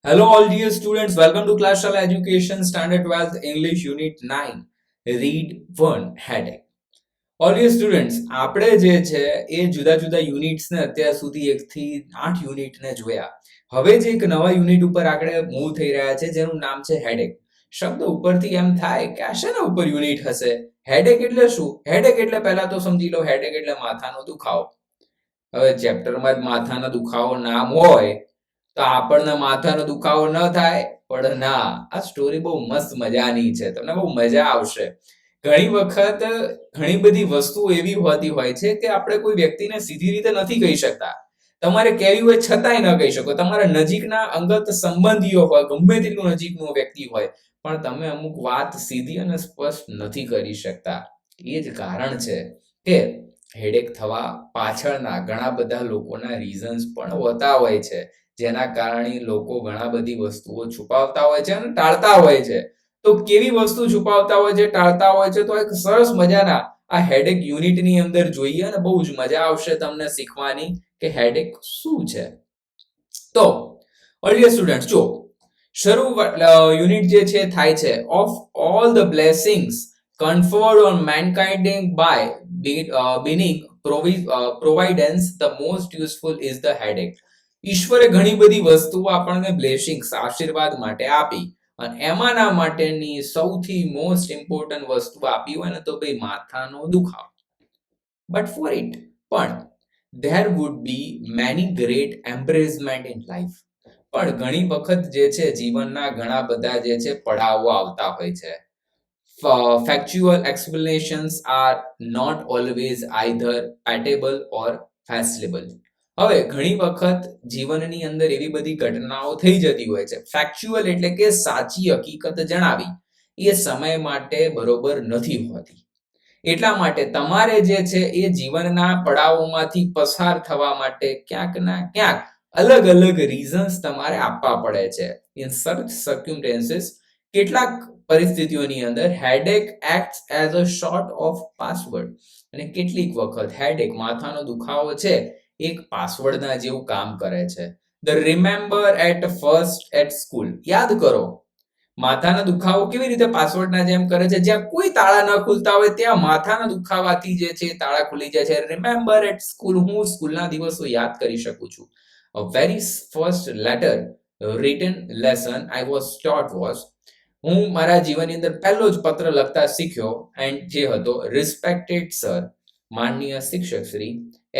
Hello, all dear students. Welcome to class Shala Education Standard 12th English Unit 9. Read 1 Headache. All dear students, આપણે જે છે એ જુદા જુદા યુનિટ્સને અત્યાર સુધી 1 થી 8 યુનિટને જોયા. હવે જે એક નવા યુનિટ ઉપર આપણે મૂવ થઈ રહ્યા છે જેનું નામ છે હેડેક. શબ્દ ઉપરથી એમ થાય કે આ શેના ઉપર યુનિટ હશે? હેડેક એટલે શું? હેડેક એટલે પહેલા તો સમજી લો, હેડેક એટલે માથાનો દુખાવો. હવે ચેપ્ટરમાં જ માથાનો દુખાવો નામ હોય તો આપણને માથાનો દુખાવો ન થાય, પણ ના, આ સ્ટોરી બહુ મસ્ત મજાની છે, તમને બહુ મજા આવશે. ઘણી વખત ઘણી બધી વસ્તુ એવી હોતી હોય છે કે આપણે કોઈ વ્યક્તિને સીધી રીતે નથી કહી શકતા. તમારે કહેવી હોય છતાંય ન કહી શકો. તમારા નજીકના અંગત સંબંધીઓ હોય, ગમે તેટલું નજીકનું વ્યક્તિ હોય, પણ તમે અમુક વાત સીધી અને સ્પષ્ટ નથી કરી શકતા. એ જ કારણ છે કે હેડેક થવા પાછળના ઘણા બધા લોકોના રીઝન્સ પણ હોતા હોય છે, જેના કારણે લોકો ઘણા બધી વસ્તુઓ છુપાવતા હોય છે અને ટાળતા હોય છે. તો કેવી વસ્તુ છુપાવતા હોય છે, ટાળતા હોય છે, તો એક સરસ મજાના આ હેડેક યુનિટની અંદર જોઈએ અને બહુ જ મજા આવશે તમને શીખવાની કે હેડેક શું છે. તો ઓલ્ડિયર સ્ટુડન્ટ્સ, જો શરૂ યુનિટ જે છે થાય છે of all the blessings conferred on mankind by being providence, the most useful is the headache. ઈશ્વરે ઘણી બધી વસ્તુઓ આપણને બ્લેસિંગ્સ, આશીર્વાદ માટે આપી, અને એમાંના માટેની સૌથી મોસ્ટ ઇમ્પોર્ટન્ટ વસ્તુ આપી હોય ને તો ભાઈ માથાનો દુખાવો. બટ ફોર ઇટ પણ there would be many great embarrassment in life. પણ ઘણી વખત જે છે જીવનના ઘણા બધા જે છે પડાવો આવતા હોય છે. Factual explanations are not always either patable or fashionable. હવે ઘણી વખત જીવનની અંદર એવી બધી ઘટનાઓ થઈ જતી હોય છે. ફેક્ચ્યુઅલ એટલે કે સાચી હકીકત જણાવી એ સમય માટે બરોબર નથી હોતી. એટલા માટે તમારે જે છે એ જીવનના પડાવોમાંથી પસાર થવા માટે ક્યાંક ના ક્યાંક અલગ અલગ રીઝન્સ તમારે આપવા પડે છે. ઇન સચ સર્ક્યુમસ્ટેન્સીસ, કેટલાક પરિસ્થિતિઓની અંદર headache acts as a short of password, અને કેટલીક વખત હેડેક, માથાનો દુખાવો છે, એક પાસવર્ડના જેવું કામ કરે છે. The remember at first at school, યાદ કરો માથાનો દુખાવો કેવી રીતે પાસવર્ડના જેમ કરે છે. જ્યાં કોઈ તાળા ન ખુલતા હોય ત્યાં માથાના દુખાવાથી જે છે તાળા ખુલી જાય છે. રિમેમ્બર એટ સ્કૂલ, હું સ્કૂલના દિવસો યાદ કરી શકું છું. A very first letter written lesson I was taught was, હું મારા જીવનની અંદર પહેલો જ પત્ર લખતા શીખ્યો એન્ડ જે હતો, રિસ્પેક્ટેડ સર, માનનીય શિક્ષક Shri,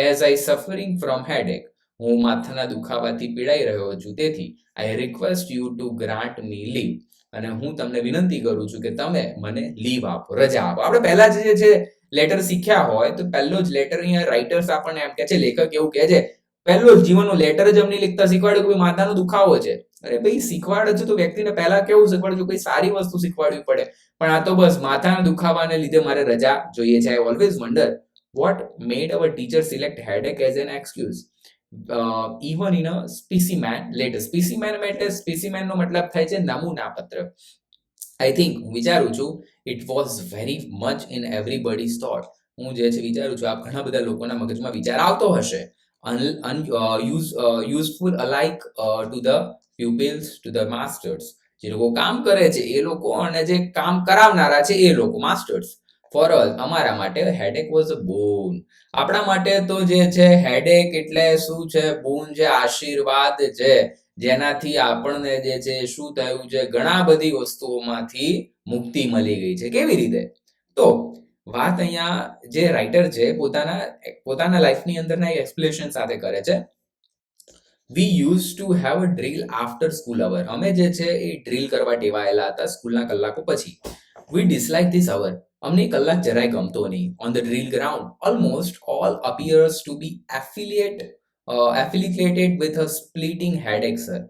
as I suffering from headache, હું માથાના દુખાવાથી પીડાઈ રહ્યો છું, તેથી I request you to grant me leave, અને હું તમને વિનંતી કરું છું કે તમે મને લીવ આપો, રજા આપો. આપણે પહેલા જે છે લેટર શીખ્યા હોય તો પહેલો જ લેટર અહીંયા રાઇટર્સ આપણને એમ કહે છે, લેખક એવું કહે છે, પહેલો જ જીવનનો લેટર જ અમને લખતા શીખવાડ્યું કે માથાનો દુખાવો છે. અરે ભાઈ, શીખવાડે છે તો વ્યક્તિને પહેલા કેવું શીખવાડજો, કોઈ સારી વસ્તુ શીખવાડવી પડે, પણ આ તો બસ માથાના દુખાવાને લીધે મારે રજા જોઈએ છે. I always wonder what made our teacher select headache as an excuse, even in a specimen letter. Specimen એટલે specimen નો મતલબ થાય છે નમૂના પત્ર. I think, હું વિચારું છું, it was very much in everybody's thought. હું જે છે વિચારું છું આ ઘણા બધા લોકોના મગજમાં વિચાર આવતો હશે. Useful alike to the pupils, to the masters. જે લોકો કામ કરે છે એ લોકો અને જે કામ કરાવનારા છે એ લોકો, માસ્ટર્સ. For all, અમારા માટે હેડેક વોઝ અ બોન. આપણા માટે તો જે છે હેડેક એટલે શું છે? બોન છે, આશીર્વાદ છે, જેનાથી આપણને જે છે શું થયું છે, ઘણા બધી વસ્તુઓમાંથી મુક્તિ મળી ગઈ છે. કેવી રીતે? તો વાત અહીંયા જે રાઇટર છે પોતાના લાઈફની અંદરના એક્સપ્લેનેશન સાથે કરે છે. We used to have a drill after school hour. અમે જે છે એ ડ્રીલ કરવા ટેવાયેલા હતા સ્કૂલના કલાકો પછી. We dislike this hour. અમને કલાક જરાય ગમતો નહીં. On the drill ground, almost all appears to be affiliated with a splitting headache, sir.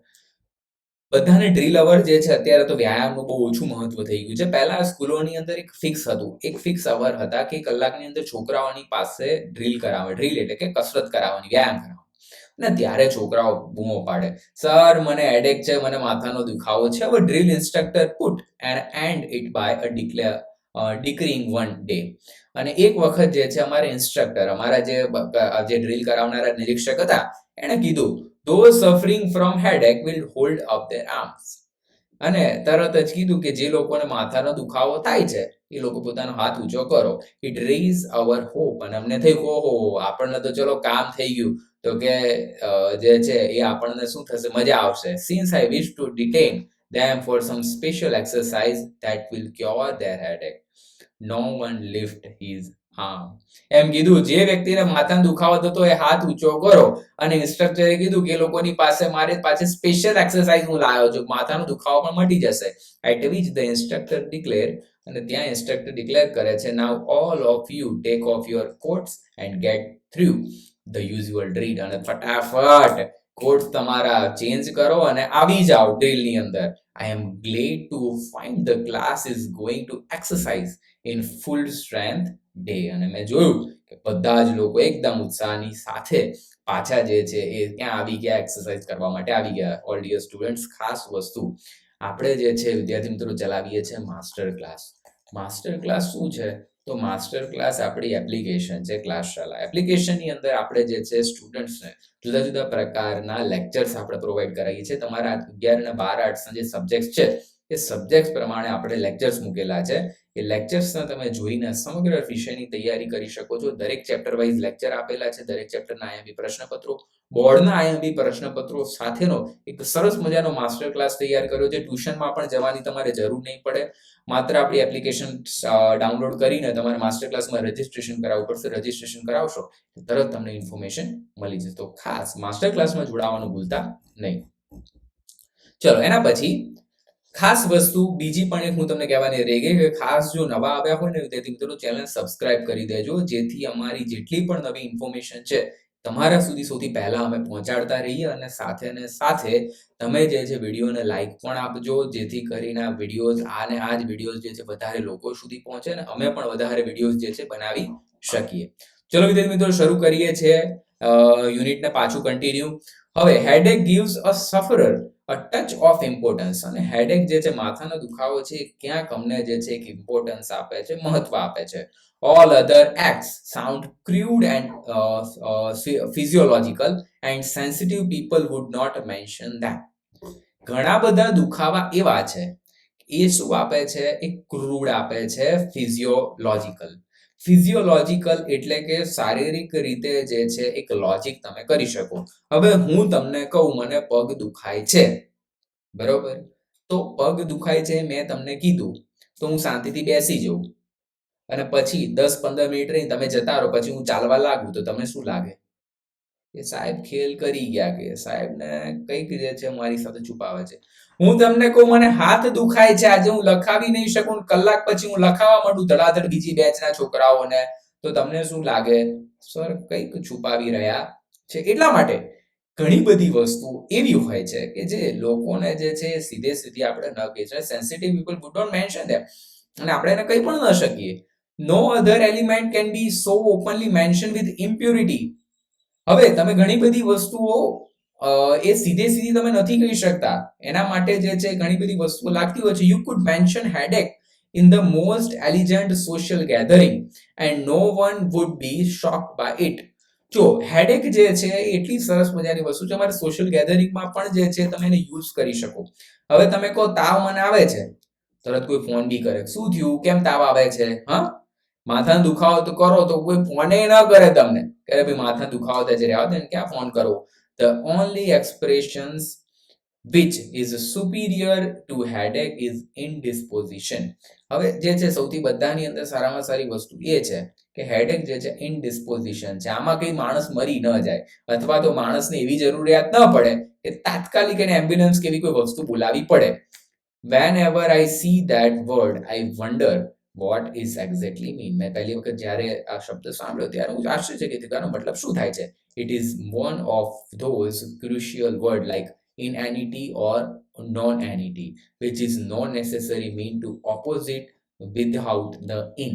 બધાને ડ્રીલ અવર જે છે અત્યારે તો વ્યાયામનું બહુ ઓછું મહત્વ થઈ ગયું છે. પહેલા સ્કૂલોની અંદર એક ફિક્સ હતું, એક ફિક્સ અવર હતા કે કલાકની અંદર છોકરાઓની પાસે ડ્રીલ કરાવે. ડ્રીલ એટલે કે કસરત કરાવવાની, વ્યાયામ કરાવવાનો. ને ત્યારે છોકરાઓ બૂમો પાડે, સર મને હેડેક છે, મને માથાનો દુખાવો છે. હવે drill instructor put and end it by a decreeing one day. અને એક વખત જે છે અમારા ઇન્સ્ટ્રક્ટર, અમારા જે ડ્રીલ કરાવનારા નિરીક્ષક હતા, એણે કીધું those suffering from headache will hold up their arms. અને તરત જ કીધું કે જે લોકોને માથાનો દુખાવો થાય છે એ લોકો પોતાનો હાથ ઊંચો કરો. It raise our hope. અને અમને થયું ઓહો આપણને તો ચલો કામ થઈ ગયું તો કે જે છે એ આપણને શું થશે મજા આવશે. Since I wish two detain them for some special exercise that will cure their headache. No one lift his arm. એમ કીધું જે વ્યક્તિને માથાનો દુખાવો થતો એ હાથ ઊંચો કરો. અને ઇન્સ્ટ્રક્ટરે કીધું કે એ લોકોની પાસે મારી પાસે સ્પેશિયલ એક્સરસાઇઝ હું લાવ્યો છું, માથાનો દુખાવો પણ મટી જશે. At which the instructor declare. અને ત્યાં ઇન્સ્ટ્રક્ટર ડિક્લેર કરે છે now all of you take off your coats and get through the usual drill. અને ફટાફટ કોટ તમારા ચેન્જ કરો અને આવી જાઓ ડ્રીલની અંદર. I am glad to find the class is going to exercise in full strength day. અને મેં જોયું કે બધા જ લોકો એકદમ ઉત્સાહની સાથે પાછા જે છે એ ત્યાં આવી ગયા, એક્સરસાઇઝ કરવા માટે આવી ગયા. ઓલ ડિયર સ્ટુડન્ટ્સ, ખાસ વસ્તુ આપણે જે છે વિદ્યાર્થી મિત્રો ચલાવીએ છીએ માસ્ટર ક્લાસ. માસ્ટર ક્લાસ શું છે? તો માસ્ટર ક્લાસ આપણી એપ્લિકેશન છે ક્લાસ શાલા. એપ્લિકેશનની અંદર આપણે જે છે સ્ટુડન્ટ્સને જુદા જુદા પ્રકારના લેક્ચર્સ આપણે પ્રોવાઈડ કરાવીએ છીએ. તમારા 11 અને 12 આર્ટ્સના જે સબ્જેક્ટ છે એ સબ્જેક્ટ પ્રમાણે આપણે લેક્ચર્સ મૂકેલા છે. એ લેક્ચર્સને તમે જોઈને સમગ્ર વિષયની તૈયારી કરી શકો છો. દરેક ચેપ્ટર વાઇઝ લેક્ચર આપેલા છે. દરેક ચેપ્ટરના આઈએમપી પ્રશ્નપત્રો, બોર્ડના આઈએમપી પ્રશ્નપત્રો સાથેનો એક સરસ મજાનો માસ્ટર ક્લાસ તૈયાર કર્યો છે. ટ્યુશનમાં પણ જવાની તમારે જરૂર નહીં પડે. માત્ર આપણી એપ્લિકેશન ડાઉનલોડ કરીને તમારે માસ્ટર ક્લાસમાં રજીસ્ટ્રેશન કરાવવું પડશે. રજીસ્ટ્રેશન કરાવશો તરત તમને ઇન્ફોર્મેશન મળી જશે. તો ખાસ માસ્ટર ક્લાસમાં જોડાવાનું ભૂલતા નહીં. ચલો એના પછી ખાસ વસ્તુ બીજી પણ એક હું તમને કહેવાની રહી ગઈ કે ખાસ જો નવા આવ્યા હોય ને વિદ્યાર્થી મિત્રો ચેનલ સબસ્ક્રાઇબ કરી દેજો, જેથી અમારી જેટલી પણ નવી ઇન્ફોર્મેશન છે તમારા સુધી સૌથી પહેલા અમે પહોંચાડતા રહીએ. અને સાથે ને સાથે તમે જે છે વિડીયોને લાઈક પણ આપજો, જેથી કરીને આ વિડીયોઝ આ જ વિડીયોઝ જે છે વધારે લોકો સુધી પહોંચે અને અમે પણ વધારે વિડીયોઝ જે છે બનાવી શકીએ. ચલો વિદ્યાર્થી મિત્રો શરૂ કરીએ છીએ યુનિટને પાછું કન્ટિન્યુ. હવે headache gives a sufferer a touch of importance. અને હેડેક જે છે માથાનો દુખાવો છે ક્યાંક અમને જે છે એક ઇમ્પોર્ટન્સ આપે છે, મહત્વ આપે છે. All other acts sound crude and physiological and sensitive people would not mention that. ઘણા બધા દુખાવા એવા છે એ શું આપે છે? એક ક્રૂડ આપે છે, ફિઝિયોલોજિકલ. ફિઝિયોલોજિકલ એટલે કે શારીરિક રીતે જે છે એક લોજિક તમે કરી શકો. હવે હું તમને કહું મને પગ દુખાય છે, બરોબર? તો પગ દુખાય છે મેં તમને કીધું તો હું શાંતિથી બેસી જઉં અને પછી 10-15 મિનિટ રહીને તમે જતા રહો, પછી હું ચાલવા લાગુ તો તમને શું લાગે? કે સાહેબ ખેલ કરી ગયા, કે સાહેબને કંઈક જે છે મારી સાથે છુપાવે છે. હું તમને કહું મને હાથ દુખાય છે આજે હું લખાવી નહીં શકું, કલાક પછી હું લખાવા માંડું ધડાધડ બીજી બેચના છોકરાઓને, તો તમને શું લાગે? સર કંઈક છુપાવી રહ્યા છે. એટલા માટે ઘણી બધી વસ્તુ એવી હોય છે કે જે લોકોને જે છે સીધે સીધી આપણે ન કહી શકીએ. Sensitive people would not mention them, અને આપણે એને કંઈ પણ ન શકીએ. No other element can be so openly mention with impurity. હવે તમે ઘણી બધી વસ્તુઓ એ સીધે સીધી તમે નથી કહી શકતા. એના માટે જે છે ઘણી બધી વસ્તુઓ લાગતી હોય છે. You could mention headache in the most elegant social gathering and no one would be shocked by it. જો હેડેક જે છે એટલી સરસ મજાની વસ્તુ છે, અમારે સોશિયલ ગેધરિંગમાં પણ જે છે તમે એને યુઝ કરી શકો. હવે તમે કહો તાવ મને આવે છે, તરત કોઈ ફોન બી કરે, શું થયું, કેમ તાવ આવે છે? હા, માથાનો દુખાવો તો કરો તો કોઈ ફોને ન કરે તમને કે ભાઈ માથાનો દુખાવો થાય છે, રહેવા દે ને, ક્યાં ફોન કરો? The only expressions which is superior to headache is indisposition. હવે જે છે સૌથી બધાની અંદર સારામાં સારી વસ્તુ એ છે કે હેડેક જે છે ઇનડિસ્પોઝિશન છે. આમાં કઈ માણસ મરી ન જાય અથવા તો માણસને એવી જરૂરિયાત ન પડે કે તાત્કાલિક એને એમ્બ્યુલન્સ કે એવી કોઈ વસ્તુ બોલાવી પડે. Whenever I see that word, I wonder what is exactly mean. મેં પહેલી વખત જ્યારે આ શબ્દ સાંભળ્યો ત્યારે હું આશ્ચર્યચકિત થયો, મતલબ શું થાય છે? It is one of those crucial word like inanity or non-anity, which is not necessarily mean to opposite without the in.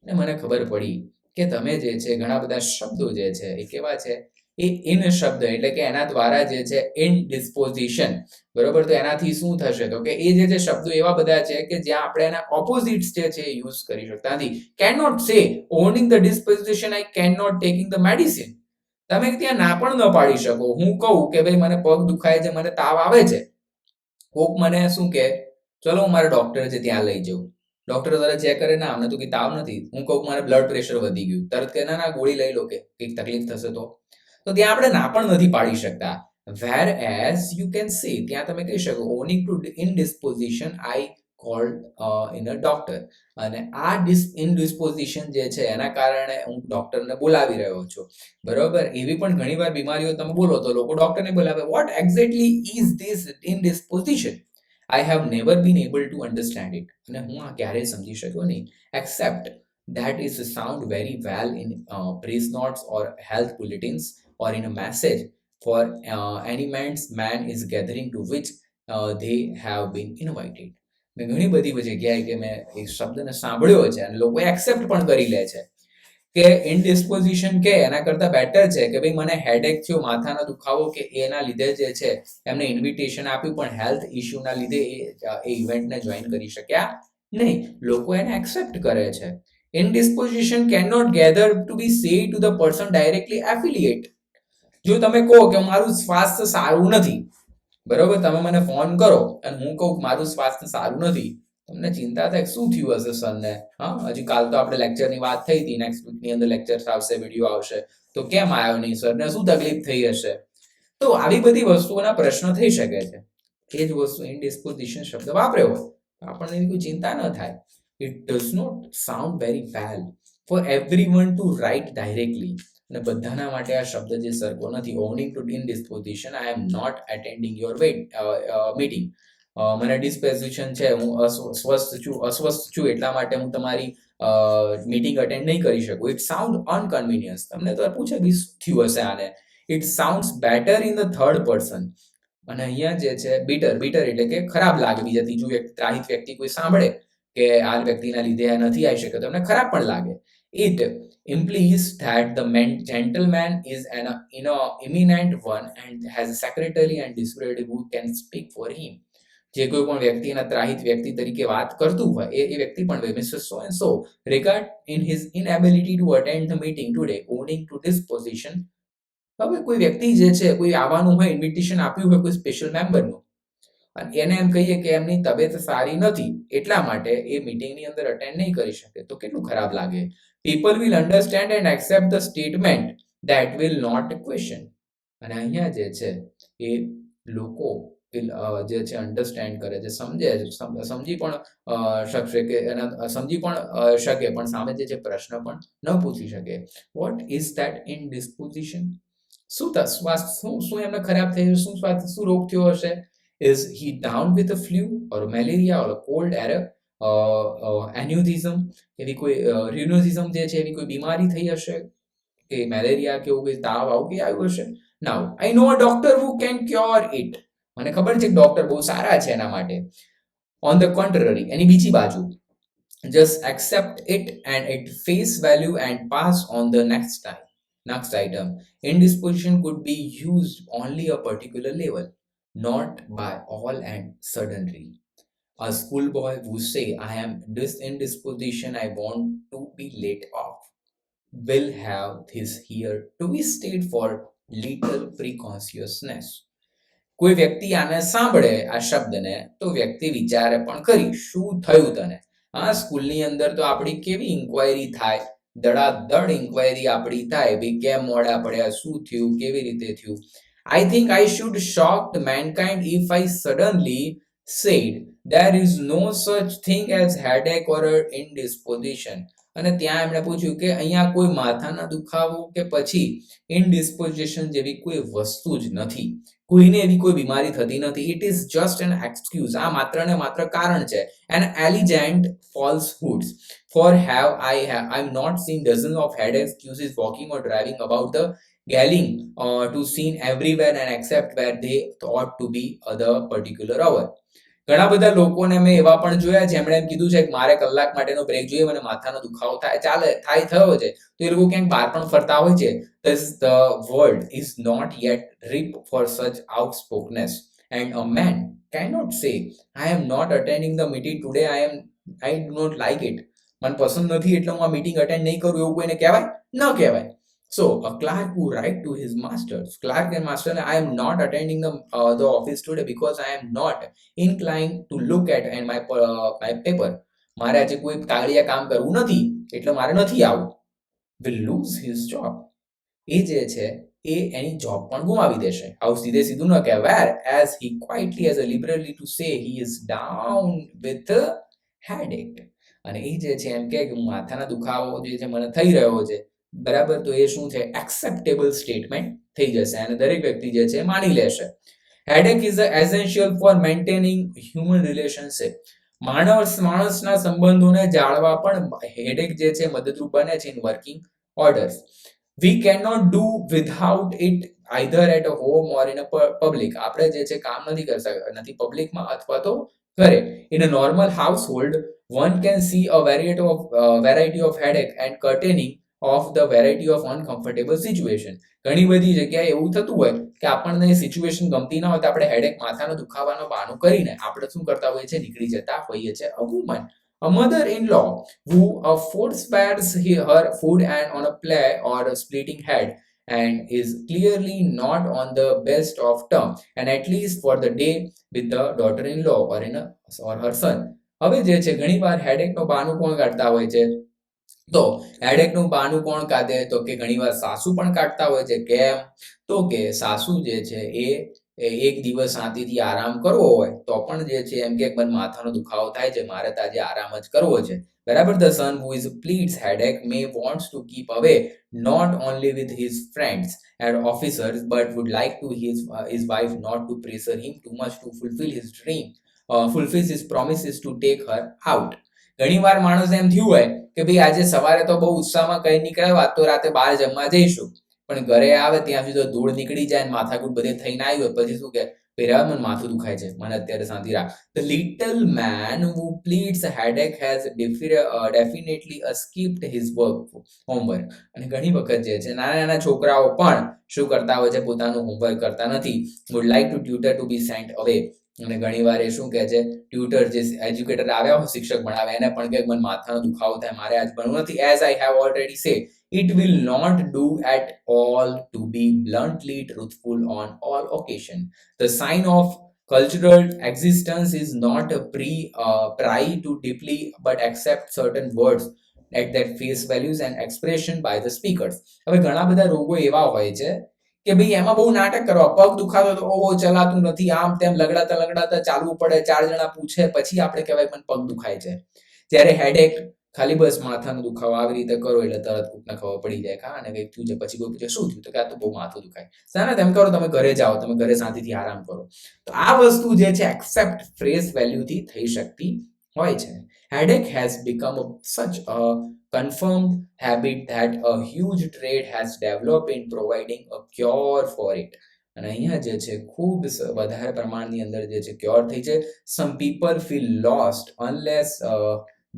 ને મને ખબર પડી કે તમે જે છે ઘણા બધા શબ્દો જે છે એ કેવા છે? એ ઇન શબ્દ એટલે કે એના દ્વારા જે છે ઇનડિસ્પોઝિશન, બરોબર? તો એનાથી શું થશે? તો કે એ જે શબ્દો એવા બધા છે કે જ્યાં આપણે એના ઓપોઝિટ્સ જે છે યુઝ કરી શકતા નથી. Can not say owing the disposition, I can not taking the medicine. તમે ત્યાં ના પણ ન પાડી શકો. હું કહું કે ભાઈ મને પગ દુખાય છે, મને તાવ આવે છે, કોક મને શું કે ચલો હું મારા ડોક્ટર છે ત્યાં લઈ જાઉં. ડોક્ટર તરત ચેક કરે, ના અમને તો કઈ તાવ નથી. હું કહું મારે બ્લડ પ્રેશર વધી ગયું, તરત કે ના ગોળી લઈ લો, કે કંઈક તકલીફ થશે તો ત્યાં આપણે ના પણ નથી પાડી શકતા. Whereas you can see, ત્યાં તમે કહી શકો owing to indisposition I called in a doctor, અને આ ઇનડિસ્પોઝિશન જે છે એના કારણે હું ડોક્ટરને બોલાવી રહ્યો છું. બરોબર, એવી પણ ઘણીવાર બીમારીઓ તમે બોલો તો લોકો ડોક્ટરને બોલાવે. Vote exactly is this ઇનડિસ્પોઝિશન? I have never been able to understand it. અને હું આ ક્યારેય સમજી શક્યો નહીં. Except that is sound very well in press notes or health bulletins or in a message for any man's man is gathering to which they have been invited. મેં ઘણી બધી જગ્યાએ કે મેં એ શબ્દને સાંભળ્યો છે અને લોકો એક્સેપ્ટ પણ કરી લે છે કે ઇનડિસ્પોઝિશન કે એના કરતાં બેટર છે કે ભાઈ મને હેડેક થયો, માથાનો દુખાવો, કે એના લીધે જે છે એમને ઇન્વિટેશન આપ્યું પણ હેલ્થ ઇશ્યુના લીધે એ ઇવેન્ટને જોઈન કરી શક્યા નહીં. લોકો એને એક્સેપ્ટ કરે છે. Indisposition can not gather to be say to the person directly affiliate. જો તમે કહો કે મારું સ્વાસ્થ્ય સારું નથી, બરોબર, તમે મને ફોન કરો અને હું કહું મારું સ્વાસ્થ્ય સારું નથી, તમને ચિંતા થાય શું થયું હશે સરને. હા, હજી કાલ તો આપણે લેક્ચરની વાત થઈ હતી, નેક્સ્ટ વીકની અંદર લેક્ચર્સ આવશે, વિડીયો આવશે, તો કેમ આવ્યો નહીં સરને, શું તકલીફ થઈ હશે. તો આવી બધી વસ્તુઓના પ્રશ્ન થઈ શકે છે. એ જ વસ્તુ ઇનડિસ્પોઝિશન શબ્દ વાપર્યો હોય આપણને એવી કોઈ ચિંતા ન થાય. It does not sound very well for everyone to write directly. અને બધાના માટે આ શબ્દ જે સરખો નથી. Owing to indisposition, I am not attending your meeting. મને ડિસ્પોઝિશન છે, હું અસ્વસ્થ છું એટલા માટે હું તમારી મીટિંગ અટેન્ડ નહીં કરી શકું. It sound inconvenience. તમને તો પૂછે કે શું થયું હશે આને. It sounds better in the third person. અને અહીંયા જે છે બીટર એટલે કે ખરાબ લાગે. બીજા ત્રીજું વ્યક્તિ, ત્રાહિત વ્યક્તિ કોઈ સાંભળે કે આ વ્યક્તિના લીધે નથી આવી શકે તો એમને ખરાબ પણ લાગે. It implies that the gentleman is an eminent one and has a secretary and disputable who can speak for him. જે કોઈ પણ વ્યક્તિના ત્રાહિત વ્યક્તિ તરીકે વાત કરતું હોય એ વ્યક્તિ પણ mister so and so regard in his inability to attend the meeting today owing to disposition. હવે કોઈ વ્યક્તિ જે છે, કોઈ આવવાનું હોય, ઇન્વિટેશન આપ્યું હોય કોઈ સ્પેશિયલ મેમ્બરનું, અને એને એમ કહીએ કે એમની તબિયત સારી નથી એટલા માટે એ મીટિંગની અંદર અટેન્ડ નહીં કરી શકે, તો કેટલું ખરાબ લાગે. People will understand and accept the statement that will not question. અને અહીંયા જે છે એ લોકો જે છે અન્ડરસ્ટેન્ડ કરે છે, સમજી પણ શકશે કે સમજી પણ શકે, પણ સામે જે છે પ્રશ્ન પણ ન પૂછી શકે. What is that ઇનડિસ્પોઝિશન? શું એમને ખરાબ થઈ હશે, શું રોગ થયો હશે? Is he down with a flu or malaria or a cold error? એન્યુઝિઝમ, એવી કોઈ રિનોઝિઝમ જે છે એવી કોઈ બીમારી થઈ હશે, કે મેલેરિયા કે એવું કોઈ તાવ આવું કે આવ્યું હશે. Now I know a doctor who can cure it. મને ખબર છે કે ડોક્ટર બહુ સારા છે એના માટે. ઓન ધ કોન્ટ્રરી, એની બીજી બાજુ, just accept it and at face value and pass on the next item. Indisposition could be used only a particular level, not by all and suddenly. A schoolboy who say, I am indisposition, I want to be let off, will have this here to be stayed for little precociousness. કોઈ વ્યક્તિ આને સાંભળે આ શબ્દને તો વ્યક્તિ વિચારે પણ ખરી શું થયું તને. હા, સ્કૂલની અંદર તો આપણી કેવી ઇન્ક્વાયરી થાય, દડાદડ ઇન્ક્વાયરી આપણી થાય, ભાઈ કેમ મોડા પડ્યા, શું થયું, કેવી રીતે થયું. I think I should shock mankind if I suddenly said there is no such thing as headache or indisposition. અને ત્યાં એમણે પૂછ્યું કે અહીંયા કોઈ માથાના દુખાવો કે પછી ઇનડિસ્પોઝિશન જેવી કોઈ વસ્તુ જ નથી, કોઈને એવી કોઈ બીમારી થતી નથી. It is just an excuse. આ માત્ર ને માત્ર કારણ છે. An elegant falsehoods. For I'm not seen dozens of head excuses walking or driving about the galling to seen everywhere and except where they thought to be other particular hour. ઘણા બધા લોકોને મેં એવા પણ જોયા જેમણે એમ કીધું છે કે મારે કલાક માટેનો બ્રેક જોઈએ, મને માથાનો દુખાવો થયો છે, તો એ લોકો ક્યાંક બહાર પણ ફરતા હોય છે. The world is not yet ripe for such outspokenness, and a man cannot say I am not attending the meeting today, I do not like it. મને પસંદ નથી એટલે હું આ મીટિંગ અટેન્ડ નહીં કરું એવું કોઈને કહેવાય? ન કહેવાય. So a clerk who write to his masters, clerk and master, I am not attending the office today because I am not inclined to look at and my paper. મારે આજે કોઈ કાગળિયા કામ કરવું નથી એટલે મારે નથી આવું. will lose his job. એ જે છે એ એની જોબ પણ ગુમાવી દેશે. આવું સીધે સીધું ન કહેવાય. Where as he quietly as a liberally to say he is down with a headache. અને એ જે છે એમ કે માથાના દુખાવો જે છે મને થઈ રહ્યો છે, બરાબર, તો એ શું છે, એક્સેપ્ટેબલ સ્ટેટમેન્ટ થઈ જશે અને દરેક વ્યક્તિ જે છે માની લેશે. Headache is essential four maintaining human relationship. માણસના સંબંધોને જાળવા પણ હેડેક જે છે મદદરૂપ બને છે in working orders. We cannot do without it either at a home or in a public. આપણે જે છે કામ નથી કરી શકતા, નથી પબ્લિકમાં અથવા તો ઘરે. In a normal household, one can see a variety of headache and curtaining of the variety of uncomfortable situation. ઘણી બધી જગ્યાએ એવું થતું હોય કે આપણને સિચ્યુએશન ગમતી ના હોય તો આપણે હેડેક, માથાનો દુખાવાનો બહાનું કરીને આપણે શું કરતા હોઈએ છે, નીકળી જતા હોઈએ છે. A woman, a mother-in-law who force-feeds her food and on a play or a splitting head and is clearly not on the best of terms and at least for the day with the daughter-in-law or her son. હવે જે છે ઘણીવાર હેડેકનો બહાનું કોણ કાઢતા હોય છે? તો હેડેકનું બહાનું કોણ કાઢે? તો કે ઘણીવાર સાસુ પણ કાઢતા હોય છે. કેમ? તો કે સાસુ જે છે એ એક દિવસ શાંતિથી આરામ કરવો હોય તો પણ જે છે એમ કે મને માથાનો દુખાવો થાય છે, મારે તો આજે આરામ જ કરવો છે, બરાબર. The son who is pleads headache may wants to keep away not only with his friends and officers but would like to his wife not to pressure him too much to fulfill his dream, fulfills his promises to take her out. ઘણીવાર માણસ એમ થયું હોય કે ભાઈ આજે સવારે તો બહુ ઉત્સાહમાં કઈ નીકળ્યા તો રાતે બહાર જમવા જઈશું, પણ ઘરે આવે ત્યાં સુધી ધૂળ નીકળી જાય ને માથાકૂટ બધે થઈને આવી હોય, પછી શું કે પેલા મને માથું દુખાય છે, મને અત્યારે શાંતિ રાખ. The little man who pleads headache has definitely skipped his homework. અને ઘણી વખત જે છે નાના નાના છોકરાઓ પણ શું કરતા હોય છે, પોતાનું હોમવર્ક કરતા નથી. would like to tutor to be sent away. અને ઘણીવાર એ શું કહે છે, ટ્યુટર જે એજ્યુકેટર આવ્યા હોય, શિક્ષક ભણાવે, એને પણ કે મને માથાનો દુખાવો થાય, મારે આજ ભણવું નથી. As I have already said, it will not do at all to be bluntly truthful on all occasions. The sign of cultural existence is not a pry to deeply but accept certain words at their face values and expression by the speakers. હવે ઘણા બધા રોગો એવા હોય છે કે ભાઈ એમાં બહુ નાટક કરવા, પગ દુખાતો તો ઓહો ચલાતું નથી, આમ તેમ લગડાતા લગડાતા ચાલવું પડે, 4 જણા પૂછે પછી આપણે કહેવાય મને પગ દુખાય છે. જ્યારે હેડેક ખાલી બસ માથાનો દુખાવો આવી રીતે કરો એટલે તરત કોકને ખબર પડી જાય કે આને કંઈક થયું છે. પછી કોઈ પૂછે શું થયું, તો કે આ તો બહુ માથું દુખાય. સાને તેમ કરો, તમે ઘરે જાઓ, તમે ઘરે શાંતિથી આરામ કરો. તો આ વસ્તુ જે છે એક્સેપ્ટ ફ્રેઝ વેલ્યુથી થઈ શકતી હોય છે. Headache has become such a confirmed habit that a huge trade has developed in providing a cure for it. અને અહીંયા જે છે ખૂબ વધારે પ્રમાણની અંદર જે છે ક્યોર થઈ છે. Some people feel lost unless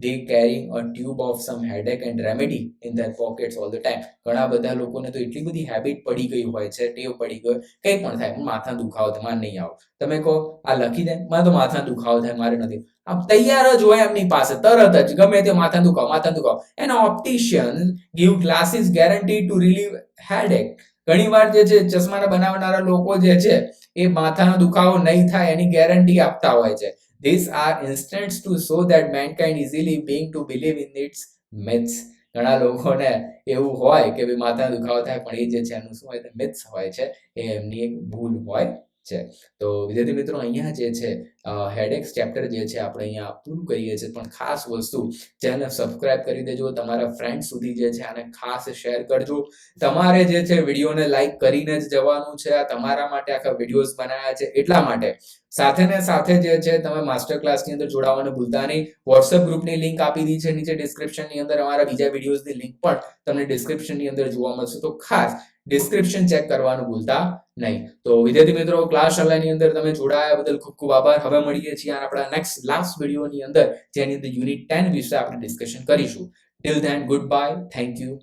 they carrying a tube of some headache and remedy in their pockets all the time. ઘણા બધા લોકોને તો એટલી બધી હેબિટ પડી ગઈ હોય છે, ટેવ પડી ગઈ, કંઈ પણ થાય માથા દુખાવો થાય, મારે નહીં આવો, તમે કહો આ લખી દે, મારે તો માથા દુખાવો થાય, મારે નથી, આમ તૈયાર જ હોય એમની પાસે તરત જ ગમે તે માથા દુખાવો. And optician give glasses guarantee to relieve headache. ઘણીવાર જે છે ચશ્માના બનાવનારા લોકો જે છે એ માથાનો દુખાવો નહીં થાય એની ગેરંટી આપતા હોય છે. These are instances to show that mankind easily being to believe in its myths. ઘણા લોકોને એવું હોય કે ભાઈ માથાનો દુખાવો થાય પણ એ જે છે એનું શું હોય, મિથ્સ હોય છે, એ એમની એક ભૂલ હોય છે. તો વિદ્યાર્થી મિત્રો અહીંયા જે છે હેડેક્સ ચેપ્ટર જે છે આપણે અહીંયા પૂરું કરીએ છીએ, પણ ખાસ વસ્તુ ચેનલ સબસ્ક્રાઇબ કરી દેજો, તમારા ફ્રેન્ડ સુધી જે છે આને ખાસ શેર કરજો. તમારે જે છે વિડીયોને લાઈક કરીને જ જવાનું છે, તમારા માટે આખા વિડીયોઝ બનાવ્યા છે એટલા માટે. સાથે ને સાથે જે છે તમે માસ્ટર ક્લાસની અંદર જોડાવાનું ભૂલતા નહીં. વોટ્સએપ ગ્રુપની લિંક આપી દી છે નીચે ડિસ્ક્રિપ્શનની અંદર, અમારા બીજા વિડીયોઝની લિંક પણ તમને ડિસ્ક્રિપ્શનની અંદર જોવા મળશે, તો ખાસ ડિસ્ક્રિપ્શન ચેક કરવાનું ભૂલતા નહીં. તો વિદ્યાર્થી મિત્રો, ક્લાસ શાળાની અંદર તમે જોડાયા બદલ ખૂબ ખૂબ આભાર. હવે મળીએ છીએ આપણા નેક્સ્ટ લાસ્ટ વિડીયોની અંદર, જેની અંદર યુનિટ 10 વિશે આપણે ડિસ્કશન કરીશું. Till then, good bye, thank you.